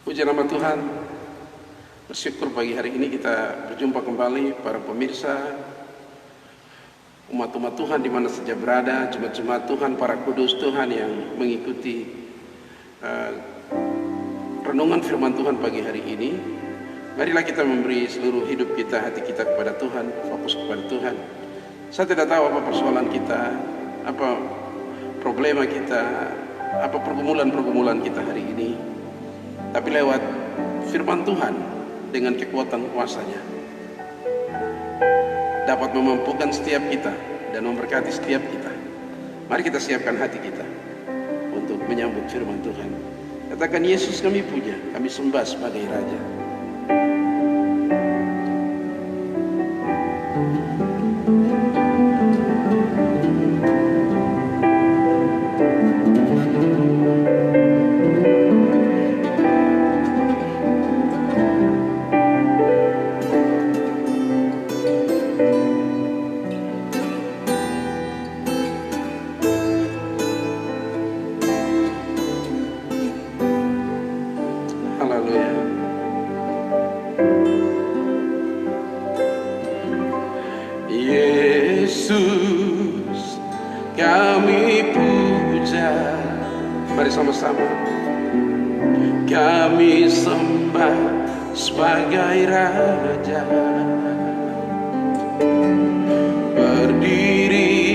Puji nama Tuhan. Bersyukur pagi hari ini kita berjumpa kembali para pemirsa, umat-umat Tuhan di mana saja berada, jemaat-jemaat Tuhan, para kudus Tuhan yang mengikuti renungan firman Tuhan pagi hari ini. Marilah kita memberi seluruh hidup kita, hati kita kepada Tuhan, fokus kepada Tuhan. Saya tidak tahu apa persoalan kita, apa problema kita, apa pergumulan-pergumulan kita hari ini. Tapi lewat firman Tuhan dengan kekuatan kuasa-Nya dapat memampukan setiap kita dan memberkati setiap kita. Mari kita siapkan hati kita untuk menyambut firman Tuhan. Katakan, Yesus kami puja, kami sembah sebagai Raja. Yesus kami puja, mari sama-sama. Kami sembah sebagai Raja, berdiri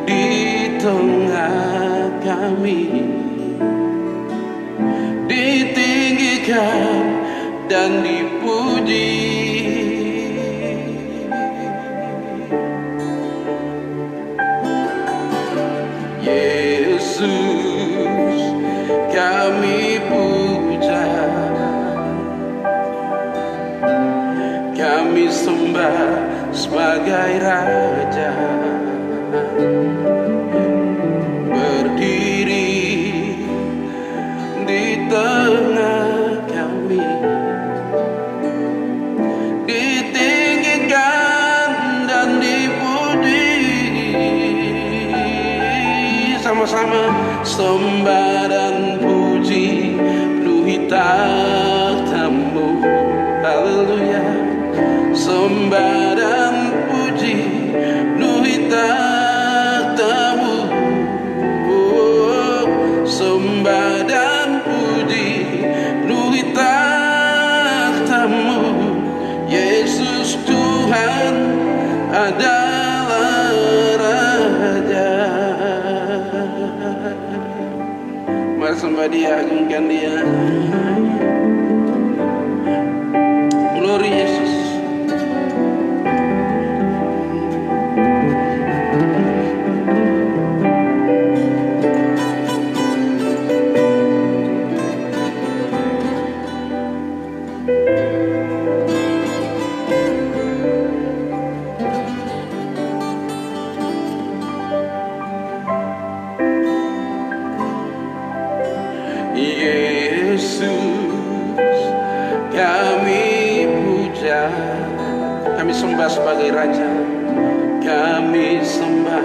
di tengah kami, ditinggikan dan dipuji. Yesus kami puja, kami sembah sebagai Raja, berdiri di tengah kami, ditinggikan dan dipuji. Sama-sama sembah dan puji penuhi takhta-Mu. Haleluya. Sembah dan puji penuhi takhta-Mu. Oh, sembah dan puji penuhi takhta-Mu. Yesus Tuhan adalah Raja. Mari sembah Dia, agungkan Dia. Glory Yesus. Yesus kami puja, kami sembah sebagai Raja, kami sembah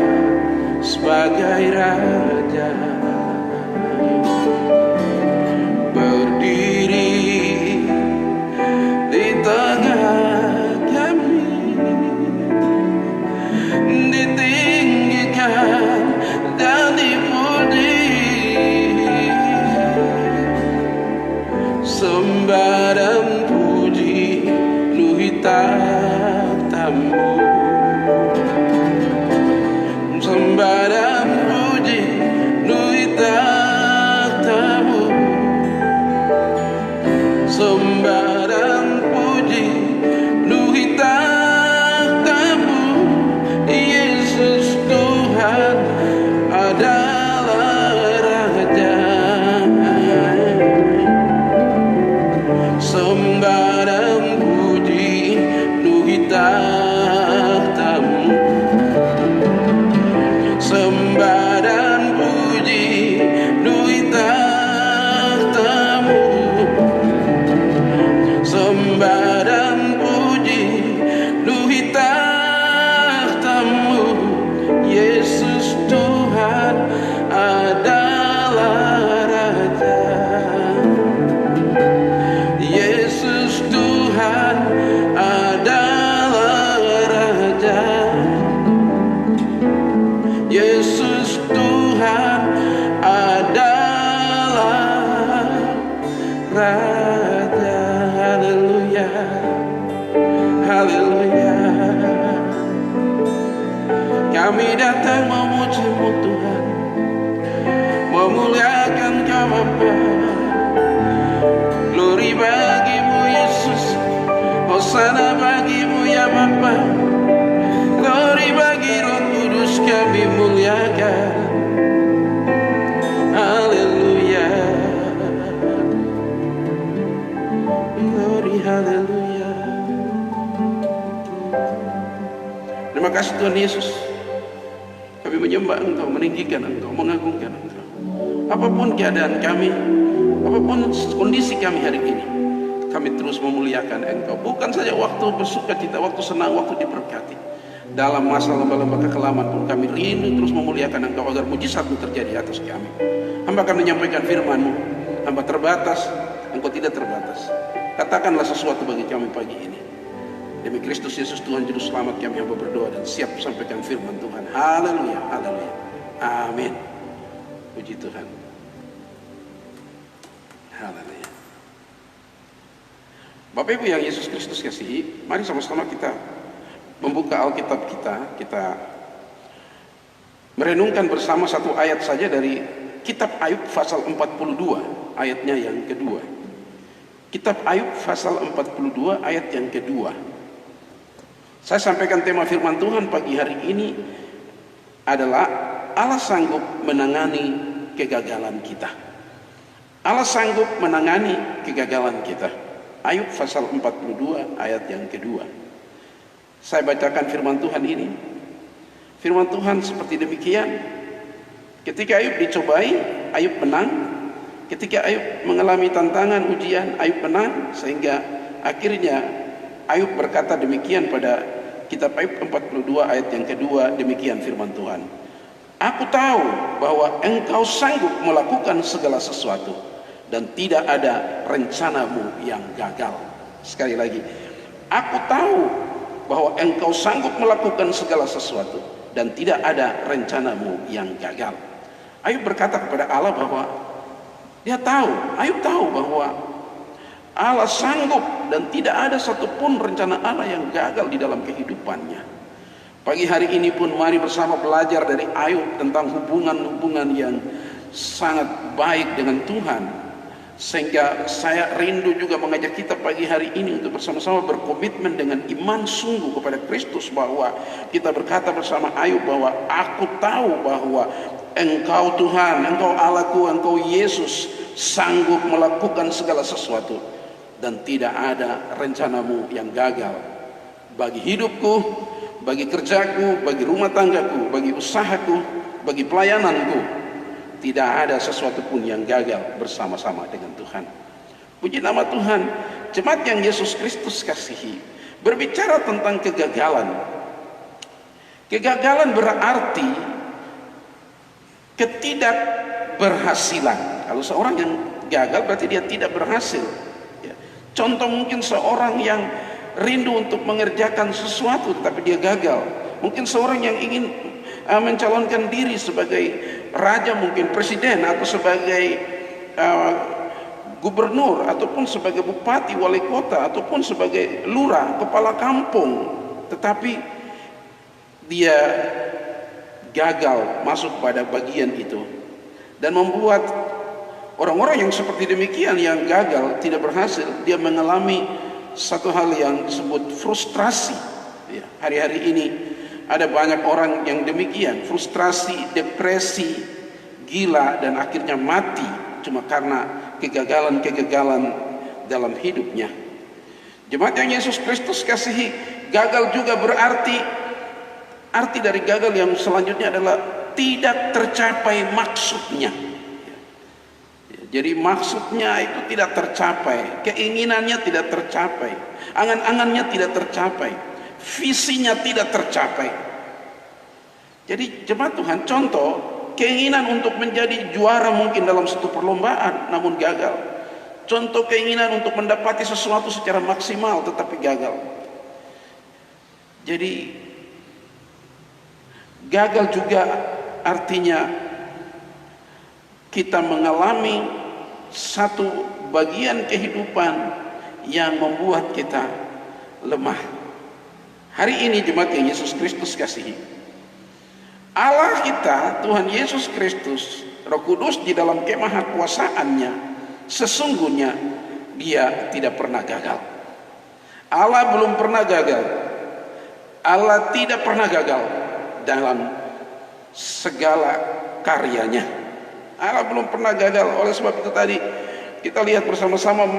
sebagai Raja, berdiri di tengah kami, ditinggikan dan dipuji. Sembah dan puji penuhi takhta-Mu. Sembah dan puji penuhi Raja. Haleluya, haleluya. Kami datang memuji-Mu Tuhan, memuliakan Kau Bapa. Glory bagi-Mu Yesus, Hosana bagi-Mu ya Bapa. Glory bagi Roh Kudus kami muliakan. Haleluya, glory, haleluya. Terima kasih Tuhan Yesus. Kami menyembah Engkau, meninggikan Engkau, mengagungkan Engkau. Apapun keadaan kami, apapun kondisi kami hari ini, kami terus memuliakan Engkau. Bukan saja waktu bersuka cita, waktu senang, waktu diberkati. Dalam masa lembah-lembah kekelaman pun kami rindu terus memuliakan Engkau agar mujizat-Mu terjadi atas kami. Hamba akan menyampaikan firman-Mu. Hamba terbatas, Engkau tidak terbatas. Katakanlah sesuatu bagi kami pagi ini. Demi Kristus Yesus Tuhan Juru Selamat kami hamba berdoa dan siap sampaikan firman Tuhan. Haleluya, haleluya. Amin. Puji Tuhan. Haleluya. Bapak Ibu yang Yesus Kristus kasihi, mari sama-sama kita membuka Alkitab kita merenungkan bersama satu ayat saja dari Kitab Ayub pasal 42 ayatnya yang kedua. Kitab Ayub pasal 42 ayat yang kedua. Saya sampaikan tema firman Tuhan pagi hari ini adalah Allah sanggup menangani kegagalan kita. Allah sanggup menangani kegagalan kita. Ayub pasal 42 ayat yang kedua. Saya bacakan firman Tuhan ini. Firman Tuhan seperti demikian. Ketika Ayub dicobai, Ayub menang. Ketika Ayub mengalami tantangan, ujian, Ayub menang. Sehingga akhirnya Ayub berkata demikian pada Kitab Ayub 42 ayat yang kedua, demikian firman Tuhan. Aku tahu bahwa Engkau sanggup melakukan segala sesuatu dan tidak ada rencanamu yang gagal. Sekali lagi, aku tahu bahwa Engkau sanggup melakukan segala sesuatu dan tidak ada rencanamu yang gagal. Ayub berkata kepada Allah bahwa Ayub tahu bahwa Allah sanggup dan tidak ada satupun rencana Allah yang gagal di dalam kehidupannya. Pagi hari ini pun mari bersama belajar dari Ayub tentang hubungan-hubungan yang sangat baik dengan Tuhan. Sehingga saya rindu juga mengajak kita pagi hari ini untuk bersama-sama berkomitmen dengan iman sungguh kepada Kristus, bahwa kita berkata bersama Ayub bahwa aku tahu bahwa Engkau Tuhan, Engkau Allahku, Engkau Yesus sanggup melakukan segala sesuatu dan tidak ada rencanamu yang gagal bagi hidupku, bagi kerjaku, bagi rumah tanggaku, bagi usahaku, bagi pelayananku. Tidak ada sesuatu pun yang gagal bersama-sama dengan Tuhan. Puji nama Tuhan. Jemaat yang Yesus Kristus kasihi, berbicara tentang kegagalan. Kegagalan berarti ketidakberhasilan. Kalau seorang yang gagal berarti dia tidak berhasil. Contoh mungkin seorang yang rindu untuk mengerjakan sesuatu tetapi dia gagal. Mungkin seorang yang ingin mencalonkan diri sebagai raja, mungkin presiden, atau sebagai gubernur, ataupun sebagai bupati, wali kota, ataupun sebagai lurah, kepala kampung, tetapi dia gagal masuk pada bagian itu dan membuat orang-orang yang seperti demikian, yang gagal, tidak berhasil, dia mengalami satu hal yang disebut frustrasi. Hari-hari ini ada banyak orang yang demikian, frustrasi, depresi, gila, dan akhirnya mati cuma karena kegagalan-kegagalan dalam hidupnya. Jemaat yang Yesus Kristus kasihi, gagal juga berarti, arti dari gagal yang selanjutnya adalah tidak tercapai maksudnya. Jadi maksudnya itu tidak tercapai, keinginannya tidak tercapai, angan-angannya tidak tercapai, visinya tidak tercapai. Jadi jemaat Tuhan, contoh keinginan untuk menjadi juara mungkin dalam satu perlombaan namun gagal. Contoh keinginan untuk mendapati sesuatu secara maksimal tetapi gagal. Jadi gagal juga artinya kita mengalami satu bagian kehidupan yang membuat kita lemah. Hari ini jemaat yang Yesus Kristus kasihi, Allah kita, Tuhan Yesus Kristus, Roh Kudus di dalam kemahakuasaannya, sesungguhnya Dia tidak pernah gagal. Allah belum pernah gagal. Allah tidak pernah gagal dalam segala karyanya. Allah belum pernah gagal. Oleh sebab itu tadi kita lihat bersama-sama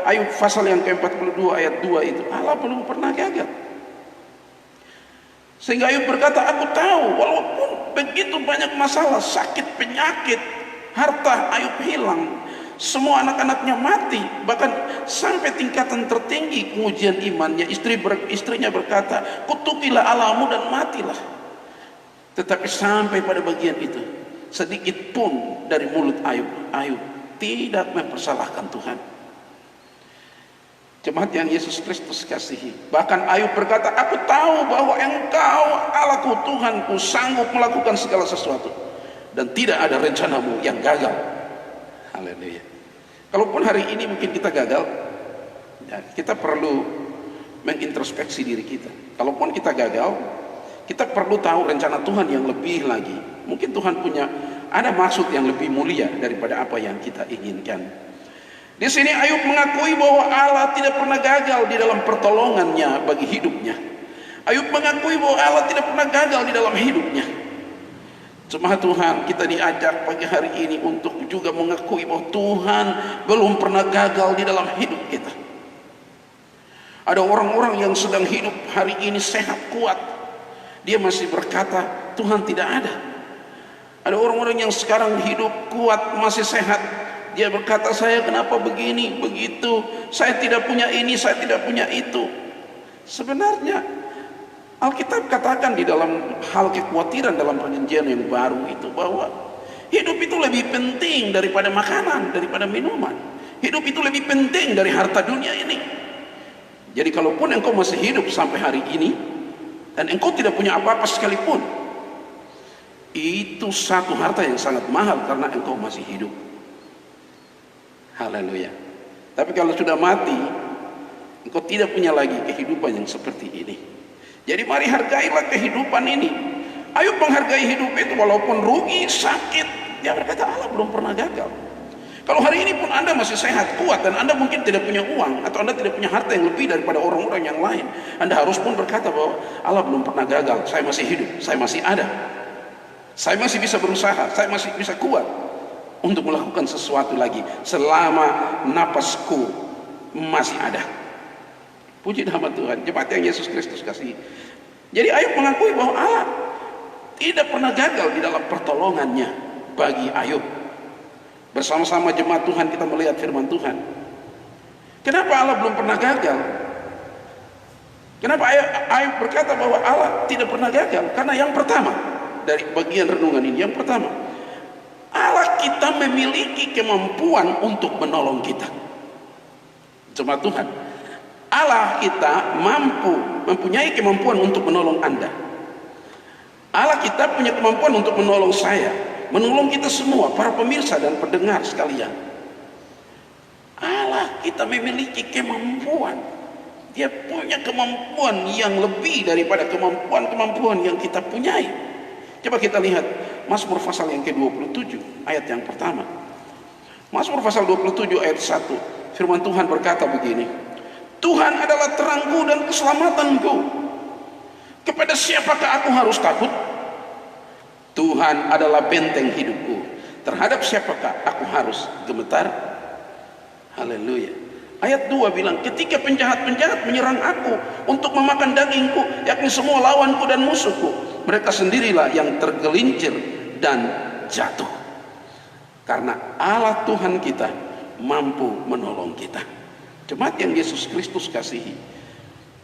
Ayub pasal yang ke-42 ayat 2 itu, Allah belum pernah gagal. Sehingga Ayub berkata, aku tahu walaupun begitu banyak masalah, sakit, penyakit, harta Ayub hilang, semua anak-anaknya mati, bahkan sampai tingkatan tertinggi pengujian imannya, istrinya berkata, kutukilah Allahmu dan matilah. Tetapi sampai pada bagian itu, sedikit pun dari mulut Ayub tidak mempersalahkan Tuhan. Jemaat yang Yesus Kristus kasihi, bahkan Ayub berkata, aku tahu bahwa Engkau Allahku, Tuhanku, sanggup melakukan segala sesuatu, dan tidak ada rencanamu yang gagal. Haleluya. Kalaupun hari ini mungkin kita gagal, ya, kita perlu mengintrospeksi diri kita. Kalaupun kita gagal, kita perlu tahu rencana Tuhan yang lebih lagi. Mungkin Tuhan punya ada maksud yang lebih mulia daripada apa yang kita inginkan. Di sini Ayub mengakui bahwa Allah tidak pernah gagal di dalam pertolongannya bagi hidupnya. Ayub mengakui bahwa Allah tidak pernah gagal di dalam hidupnya. Jemaat Tuhan, kita diajak pagi hari ini untuk juga mengakui bahwa Tuhan belum pernah gagal di dalam hidup kita. Ada orang-orang yang sedang hidup hari ini sehat, kuat, dia masih berkata Tuhan tidak ada. Ada orang-orang yang sekarang hidup kuat, masih sehat, dia berkata saya kenapa begini, begitu, saya tidak punya ini, saya tidak punya itu. Sebenarnya Alkitab katakan di dalam hal kekhawatiran dalam perjanjian yang baru itu, bahwa hidup itu lebih penting daripada makanan, daripada minuman. Hidup itu lebih penting dari harta dunia ini. Jadi kalaupun engkau masih hidup sampai hari ini dan engkau tidak punya apa-apa sekalipun, itu satu harta yang sangat mahal karena engkau masih hidup. Haleluya. Tapi kalau sudah mati, engkau tidak punya lagi kehidupan yang seperti ini. Jadi mari hargailah kehidupan ini. Ayub menghargai hidup itu walaupun rugi, sakit. Dia berkata Allah belum pernah gagal. Kalau hari ini pun Anda masih sehat, kuat, dan Anda mungkin tidak punya uang, atau Anda tidak punya harta yang lebih daripada orang-orang yang lain, Anda harus pun berkata bahwa Allah belum pernah gagal. Saya masih hidup, saya masih ada, saya masih bisa berusaha, saya masih bisa kuat untuk melakukan sesuatu lagi selama napasku masih ada. Puji nama Tuhan. Jemaat yang Yesus Kristus kasih. Jadi Ayub mengakui bahwa Allah tidak pernah gagal di dalam pertolongannya bagi Ayub. Bersama-sama jemaat Tuhan kita melihat firman Tuhan. Kenapa Allah belum pernah gagal? Kenapa Ayub berkata bahwa Allah tidak pernah gagal? Karena yang pertama, dari bagian renungan ini, yang pertama, Allah kita memiliki kemampuan untuk menolong kita. Jemaat Tuhan, Allah kita mempunyai kemampuan untuk menolong Anda. Allah kita punya kemampuan untuk menolong saya, menolong kita semua, para pemirsa dan pendengar sekalian. Allah kita memiliki kemampuan. Dia punya kemampuan yang lebih daripada kemampuan-kemampuan yang kita punyai. Coba kita lihat Mazmur pasal yang ke-27 ayat yang pertama. Mazmur pasal 27 ayat 1. Firman Tuhan berkata begini, Tuhan adalah terangku dan keselamatanku. Kepada siapakah aku harus takut? Tuhan adalah benteng hidupku. Terhadap siapakah aku harus gemetar? Haleluya. Ayat 2 bilang, ketika penjahat-penjahat menyerang aku untuk memakan dagingku, yakni semua lawanku dan musuhku, mereka sendirilah yang tergelincir dan jatuh. Karena Allah Tuhan kita mampu menolong kita. Jemaat yang Yesus Kristus kasihi,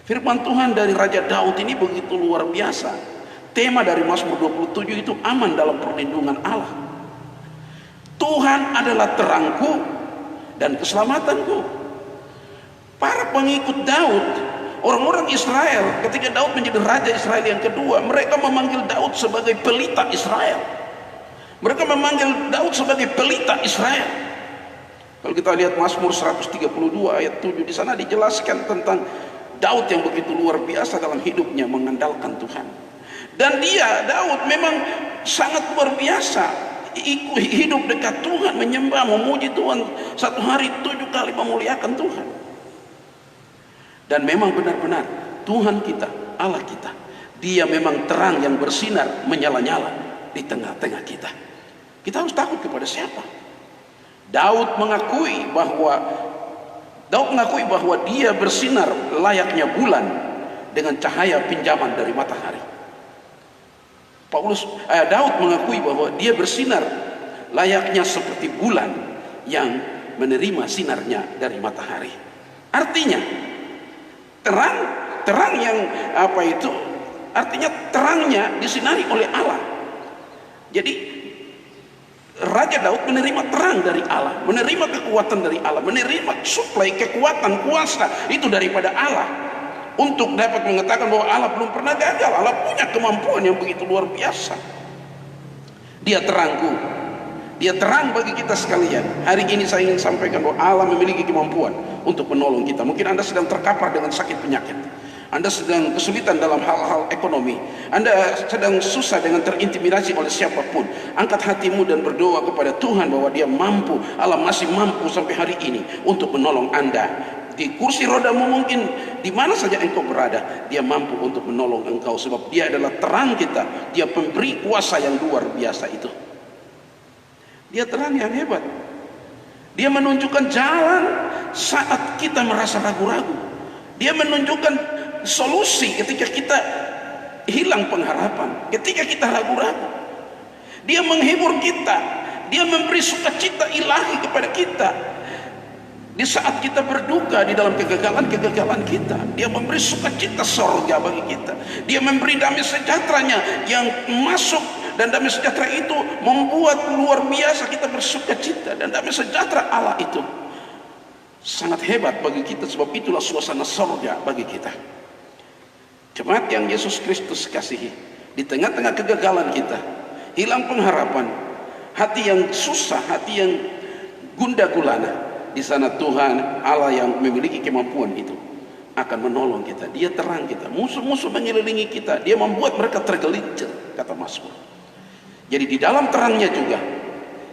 firman Tuhan dari Raja Daud ini begitu luar biasa. Tema dari Mazmur 27 itu aman dalam perlindungan Allah. Tuhan adalah terangku dan keselamatanku. Para pengikut Daud, orang-orang Israel, ketika Daud menjadi raja Israel yang kedua, mereka memanggil Daud sebagai pelita Israel. Mereka memanggil Daud sebagai pelita Israel. Kalau kita lihat Mazmur 132 ayat 7, di sana dijelaskan tentang Daud yang begitu luar biasa dalam hidupnya mengandalkan Tuhan. Dan Daud memang sangat luar biasa, hidup dekat Tuhan, menyembah, memuji Tuhan, satu hari 7 kali memuliakan Tuhan. Dan memang benar-benar Tuhan kita, Allah kita, Dia memang terang yang bersinar menyala-nyala di tengah-tengah kita. Kita harus takut kepada siapa? Daud mengakui bahwa dia bersinar layaknya bulan dengan cahaya pinjaman dari matahari. Daud mengakui bahwa dia bersinar layaknya seperti bulan yang menerima sinarnya dari matahari. Artinya terang yang artinya terangnya disinari oleh Allah. Jadi Raja Daud menerima terang dari Allah, menerima kekuatan dari Allah, menerima suplai kekuatan, kuasa itu daripada Allah, untuk dapat mengatakan bahwa Allah belum pernah gagal. Allah punya kemampuan yang begitu luar biasa. Dia terangku, Dia terang bagi kita sekalian. Hari ini saya ingin sampaikan bahwa Allah memiliki kemampuan untuk menolong kita. Mungkin Anda sedang terkapar dengan sakit penyakit, Anda sedang kesulitan dalam hal-hal ekonomi, Anda sedang susah dengan terintimidasi oleh siapapun. Angkat hatimu dan berdoa kepada Tuhan bahwa Dia mampu, Allah masih mampu sampai hari ini untuk menolong Anda. Di kursi rodamu mungkin, di mana saja engkau berada, Dia mampu untuk menolong engkau, sebab Dia adalah terang kita. Dia pemberi kuasa yang luar biasa itu. Dia terang yang hebat. Dia menunjukkan jalan saat kita merasa ragu-ragu. Dia menunjukkan solusi ketika kita hilang pengharapan, ketika kita ragu-ragu. Dia menghibur kita, Dia memberi sukacita ilahi kepada kita di saat kita berduka di dalam kegagalan kita. Dia memberi sukacita sorga bagi kita. Dia memberi damai sejahteranya yang masuk, dan damai sejahtera itu membuat luar biasa kita bersukacita. Dan damai sejahtera Allah itu sangat hebat bagi kita, sebab itulah suasana sorga bagi kita. Jemaat yang Yesus Kristus kasihi, di tengah-tengah kegagalan kita, hilang pengharapan, hati yang susah, hati yang gundah gulana, di sana Tuhan Allah yang memiliki kemampuan itu akan menolong kita. Dia terang kita. Musuh-musuh mengelilingi kita, Dia membuat mereka tergelincir, kata Mazmur. Jadi di dalam terangnya juga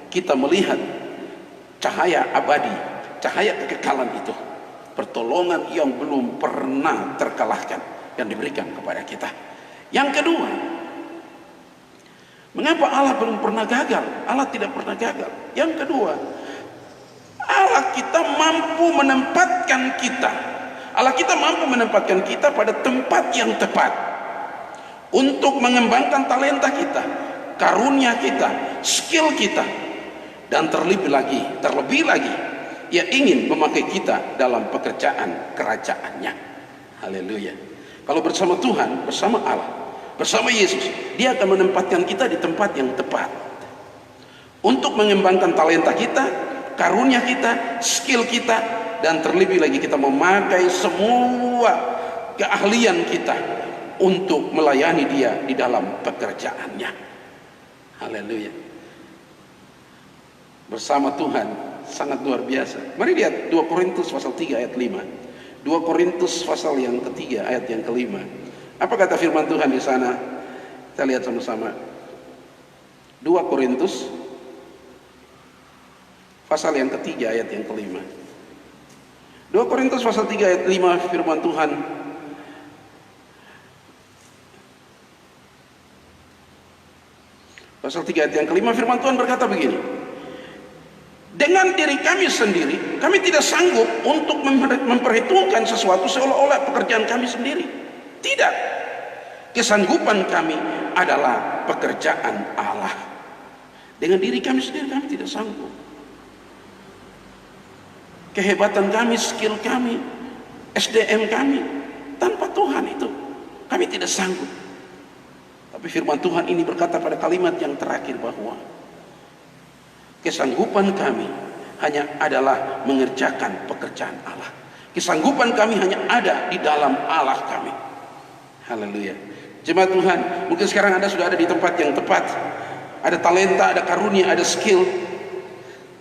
kita melihat cahaya abadi, cahaya kekekalan itu, pertolongan yang belum pernah terkalahkan yang diberikan kepada kita. Yang kedua, mengapa Allah belum pernah gagal? Allah tidak pernah gagal. Yang kedua, Allah kita mampu menempatkan kita pada tempat yang tepat untuk mengembangkan talenta kita, karunia kita, skill kita, dan terlebih lagi Ia ingin memakai kita dalam pekerjaan kerajaannya. Haleluya. Kalau bersama Tuhan, bersama Allah, bersama Yesus, Dia akan menempatkan kita di tempat yang tepat untuk mengembangkan talenta kita, karunia kita, skill kita, dan terlebih lagi kita memakai semua keahlian kita untuk melayani Dia di dalam pekerjaannya. Haleluya. Bersama Tuhan sangat luar biasa. Mari lihat 2 Korintus pasal 3 ayat 5. 2 Korintus pasal yang ketiga ayat yang kelima. Apa kata firman Tuhan di sana? Kita lihat sama-sama. 2 Korintus pasal yang ketiga ayat yang kelima. 2 Korintus pasal 3 ayat 5, firman Tuhan. Pasal 3 ayat yang kelima, firman Tuhan berkata begini: dengan diri kami sendiri, kami tidak sanggup untuk memperhitungkan sesuatu seolah-olah pekerjaan kami sendiri. Tidak. Kesanggupan kami adalah pekerjaan Allah. Dengan diri kami sendiri kami tidak sanggup. Kehebatan kami, skill kami, SDM kami, tanpa Tuhan itu kami tidak sanggup. Tapi firman Tuhan ini berkata pada kalimat yang terakhir bahwa kesanggupan kami hanya adalah mengerjakan pekerjaan Allah. Kesanggupan kami hanya ada di dalam Allah kami. Haleluya. Jemaat Tuhan, mungkin sekarang Anda sudah ada di tempat yang tepat. Ada talenta, ada karunia, ada skill.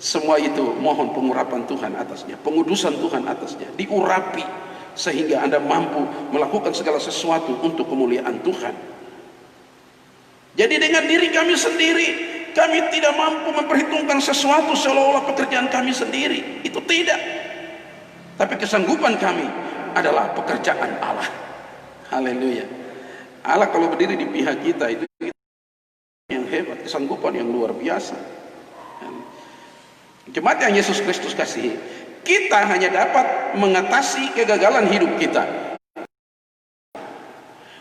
Semua itu mohon pengurapan Tuhan atasnya, pengudusan Tuhan atasnya, diurapi sehingga Anda mampu melakukan segala sesuatu untuk kemuliaan Tuhan. Jadi dengan diri kami sendiri, kami tidak mampu memperhitungkan sesuatu seolah-olah pekerjaan kami sendiri. Itu tidak. Tapi kesanggupan kami adalah pekerjaan Allah. Haleluya. Allah kalau berdiri di pihak kita, itu yang hebat, kesanggupan yang luar biasa. Jemaat yang Yesus Kristus kasihi, kita hanya dapat mengatasi kegagalan hidup kita.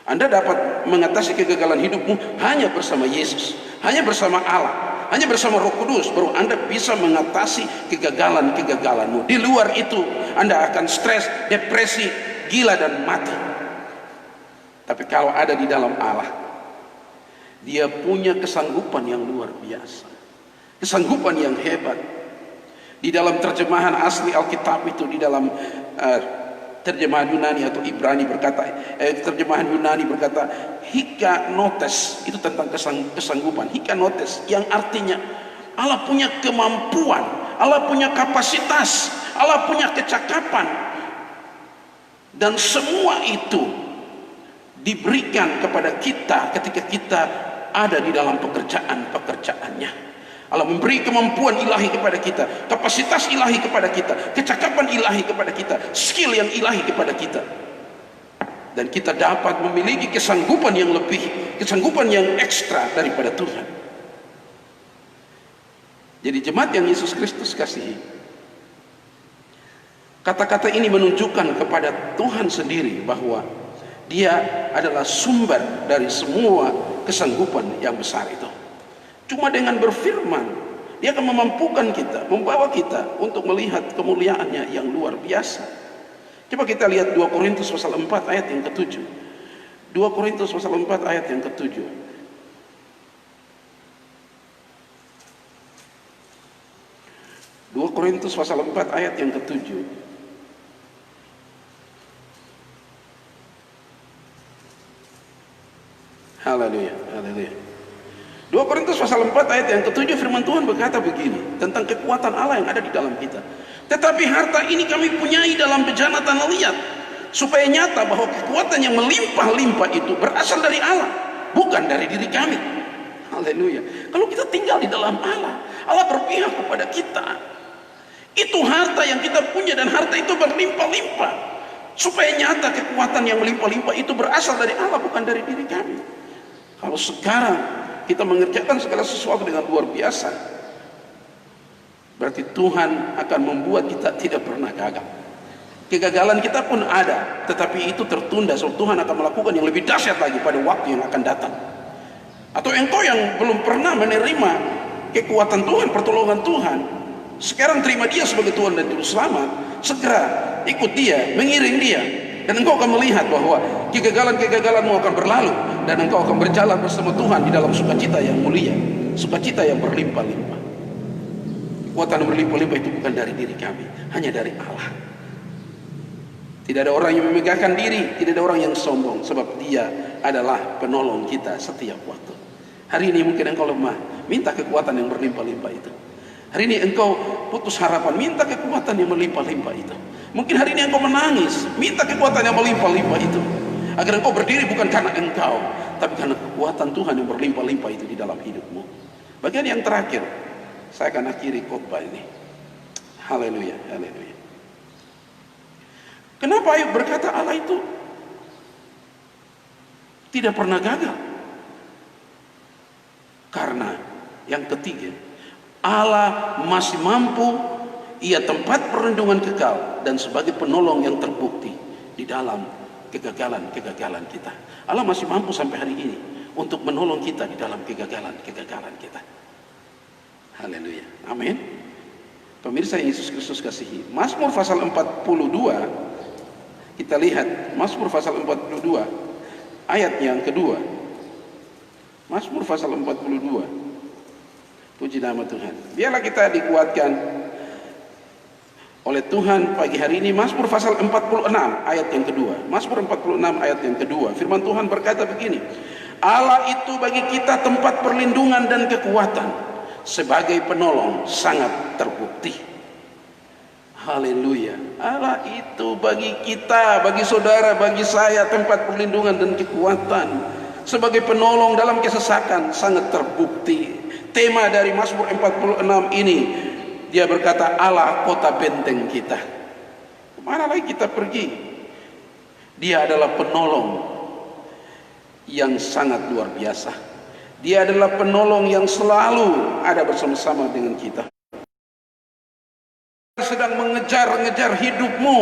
Anda dapat mengatasi kegagalan hidupmu hanya bersama Yesus, hanya bersama Allah, hanya bersama Roh Kudus, baru Anda bisa mengatasi kegagalan-kegagalanmu. Di luar itu Anda akan stres, depresi, gila dan mati. Tapi kalau ada di dalam Allah, Dia punya kesanggupan yang luar biasa, kesanggupan yang hebat. Di dalam terjemahan asli Alkitab itu, di dalam terjemahan Yunani atau Ibrani berkata, terjemahan Yunani berkata hikanotes, itu tentang kesanggupan. Hikanotes yang artinya Allah punya kemampuan, Allah punya kapasitas, Allah punya kecakapan, dan semua itu diberikan kepada kita ketika kita ada di dalam pekerjaan-pekerjaannya. Allah memberi kemampuan ilahi kepada kita, kapasitas ilahi kepada kita, kecakapan ilahi kepada kita, skill yang ilahi kepada kita. Dan kita dapat memiliki kesanggupan yang lebih, kesanggupan yang ekstra daripada Tuhan. Jadi jemaat yang Yesus Kristus kasihi, kata-kata ini menunjukkan kepada Tuhan sendiri bahwa Dia adalah sumber dari semua kesanggupan yang besar itu. Cuma dengan berfirman, Dia akan memampukan kita, membawa kita untuk melihat kemuliaannya yang luar biasa. Coba kita lihat 2 Korintus pasal 4 ayat yang ke-7. 2 Korintus pasal 4 ayat yang ke-7. 2 Korintus pasal 4 ayat yang ke-7. Haleluya, haleluya. 2 Korintus pasal 4 ayat yang ke-7, firman Tuhan berkata begini tentang kekuatan Allah yang ada di dalam kita. Tetapi harta ini kami punyai dalam bejana tanah liat, supaya nyata bahwa kekuatan yang melimpah-limpah itu berasal dari Allah, bukan dari diri kami. Haleluya. Kalau kita tinggal di dalam Allah, Allah berpihak kepada kita. Itu harta yang kita punya, dan harta itu berlimpah-limpah, supaya nyata kekuatan yang melimpah-limpah itu berasal dari Allah, bukan dari diri kami. Kalau sekarang kita mengerjakan segala sesuatu dengan luar biasa, berarti Tuhan akan membuat kita tidak pernah gagal. Kegagalan kita pun ada, tetapi itu tertunda, sebab Tuhan akan melakukan yang lebih dahsyat lagi pada waktu yang akan datang. Atau engkau yang belum pernah menerima kekuatan Tuhan, pertolongan Tuhan, sekarang terima Dia sebagai Tuhan dan Juru Selamat. Segera ikut Dia, mengiring Dia, dan engkau akan melihat bahwa kegagalan-kegagalanmu akan berlalu, dan engkau akan berjalan bersama Tuhan di dalam sukacita yang mulia, sukacita yang berlimpah-limpah. Kekuatan berlimpah-limpah itu bukan dari diri kami, hanya dari Allah. Tidak ada orang yang memegahkan diri, tidak ada orang yang sombong, sebab Dia adalah penolong kita setiap waktu. Hari ini mungkin engkau lemah, minta kekuatan yang berlimpah-limpah itu. Hari ini engkau putus harapan, minta kekuatan yang melimpah-limpah itu. Mungkin hari ini engkau menangis, minta kekuatan yang melimpah-limpah itu, agar engkau berdiri bukan karena engkau, tapi karena kekuatan Tuhan yang berlimpah-limpah itu di dalam hidupmu. Bagian yang terakhir, saya akan akhiri khotbah ini. Haleluya, haleluya. Kenapa Ayub berkata Allah itu tidak pernah gagal? Karena yang ketiga, Allah masih mampu, Ia tempat perlindungan kekal dan sebagai penolong yang terbukti di dalam kegagalan-kegagalan kita. Allah masih mampu sampai hari ini untuk menolong kita di dalam kegagalan-kegagalan kita. Haleluya, amin. Pemirsa yang Yesus Kristus kasihi, Mazmur pasal 42, kita lihat Mazmur pasal 42 ayat yang kedua. Mazmur pasal 42, puji nama Tuhan. Biarlah kita dikuatkan oleh Tuhan pagi hari ini. Mazmur pasal 46 ayat yang kedua. Mazmur 46 ayat yang kedua. Firman Tuhan berkata begini, Allah itu bagi kita tempat perlindungan dan kekuatan, sebagai penolong sangat terbukti. Haleluya. Allah itu bagi kita, bagi saudara, bagi saya tempat perlindungan dan kekuatan. Sebagai penolong dalam kesesakan sangat terbukti. Tema dari Mazmur 46 ini, dia berkata, Allah kota benteng kita. Kemana lagi kita pergi? Dia adalah penolong yang sangat luar biasa. Dia adalah penolong yang selalu ada bersama-sama dengan kita. Sedang mengejar-ngejar hidupmu,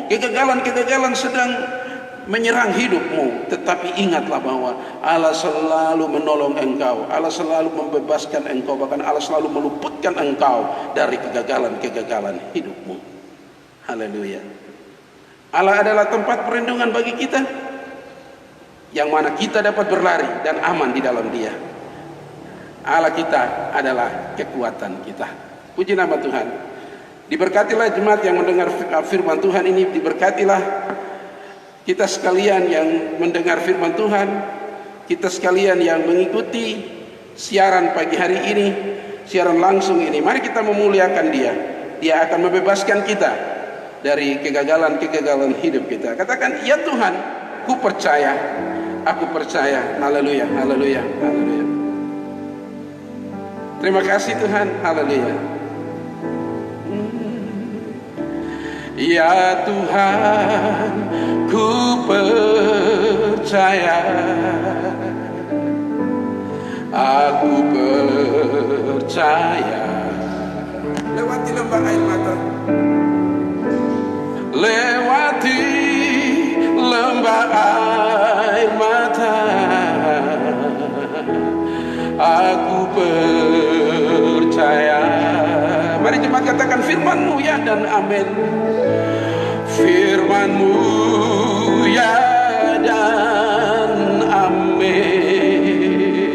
kegagalan-kegagalan sedang menyerang hidupmu, tetapi ingatlah bahwa Allah selalu menolong engkau, Allah selalu membebaskan engkau, bahkan Allah selalu meluputkan engkau dari kegagalan-kegagalan hidupmu. Haleluya. Allah adalah tempat perlindungan bagi kita, yang mana kita dapat berlari dan aman di dalam Dia. Allah kita adalah kekuatan kita. Puji nama Tuhan. Diberkatilah jemaat yang mendengar firman Tuhan ini, diberkatilah kita sekalian yang mendengar firman Tuhan, kita sekalian yang mengikuti siaran pagi hari ini, siaran langsung ini. Mari kita memuliakan Dia. Dia akan membebaskan kita dari kegagalan-kegagalan hidup kita. Katakan, ya Tuhan, ku percaya, aku percaya. Haleluya, haleluya, haleluya. Terima kasih Tuhan, haleluya. Ya Tuhan, ku percaya, aku percaya. Lewati lembah air mata, lewati lembah air mata, aku percaya. Mari jemaat katakan, firman-Mu ya dan amin. Firman-Mu ya dan amin.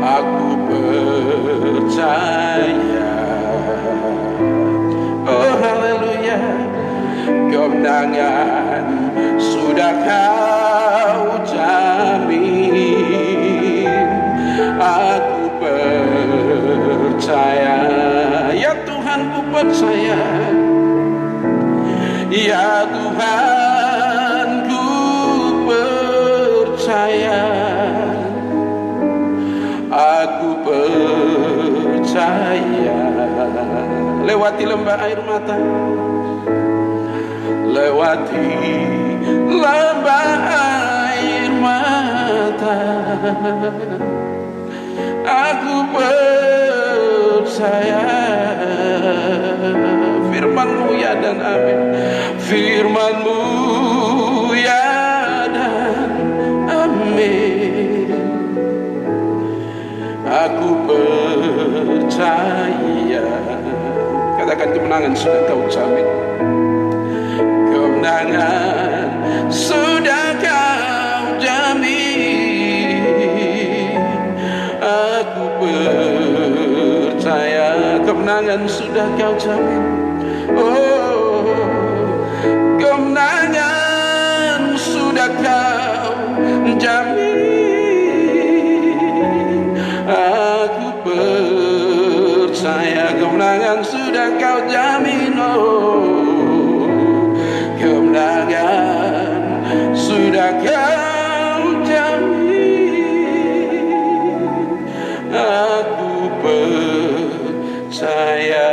Aku percaya. Oh haleluya. Kemenangan sudah Kau jamin. Aku percaya. Ya Tuhan, ku percaya. Ya Tuhan, ku percaya. Aku percaya. Lewati lembah air mata, lewati lembah air mata, aku percaya. Firman-Mu ya dan amin. Firman-Mu ya dan amin. Aku percaya. Katakan, kemenangan sudah Kau jamin. Kemenangan sudah Kau jamin. Aku percaya. Kemenangan sudah Kau jamin. Oh, kemenangan sudah Kau jamin. Aku percaya. Kemenangan sudah Kau jamin. Oh, kemenangan sudah Kau jamin. Aku percaya.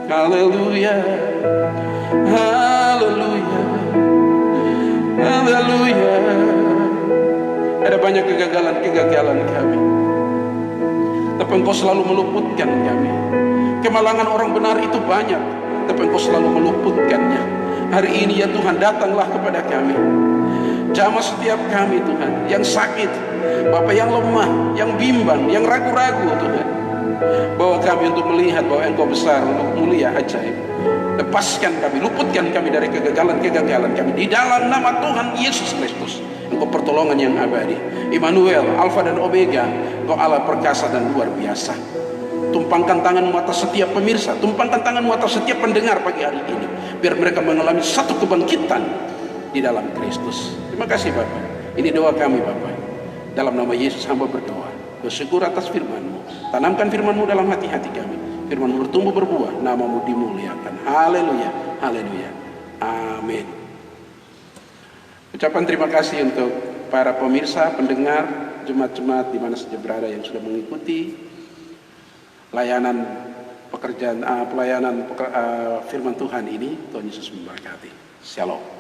Haleluya, haleluya, haleluya. Ada banyak kegagalan-kegagalan kami, tapi Engkau selalu meluputkan kami. Kemalangan orang benar itu banyak, tapi Engkau selalu meluputkannya. Hari ini ya Tuhan, datanglah kepada kami. Jamah setiap kami Tuhan, yang sakit, Bapak yang lemah, yang bimbang, yang ragu-ragu Tuhan, bawa kami untuk melihat bahwa Engkau besar, untuk mulia, ajaib. Lepaskan kami, luputkan kami dari kegagalan-kegagalan kami. Di dalam nama Tuhan Yesus Kristus, Engkau pertolongan yang abadi. Immanuel, Alfa dan Omega, Engkau Allah perkasa dan luar biasa. Tumpangkan tangan-Mu atas setiap pemirsa, tumpangkan tangan-Mu atas setiap pendengar pagi hari ini, biar mereka mengalami satu kebangkitan di dalam Kristus. Terima kasih Bapak. Ini doa kami Bapak. Dalam nama Yesus hamba berdoa. bersyukur atas firman-Mu. Tanamkan firman-Mu dalam hati-hati kami. Firman-Mu bertumbuh berbuah, nama-Mu dimuliakan. Haleluya, haleluya. Amin. Ucapan terima kasih untuk para pemirsa, pendengar, jemaat-jemaat di mana saja berada yang sudah mengikuti layanan pekerjaan, pelayanan firman Tuhan ini. Tuhan Yesus memberkati. Shalom.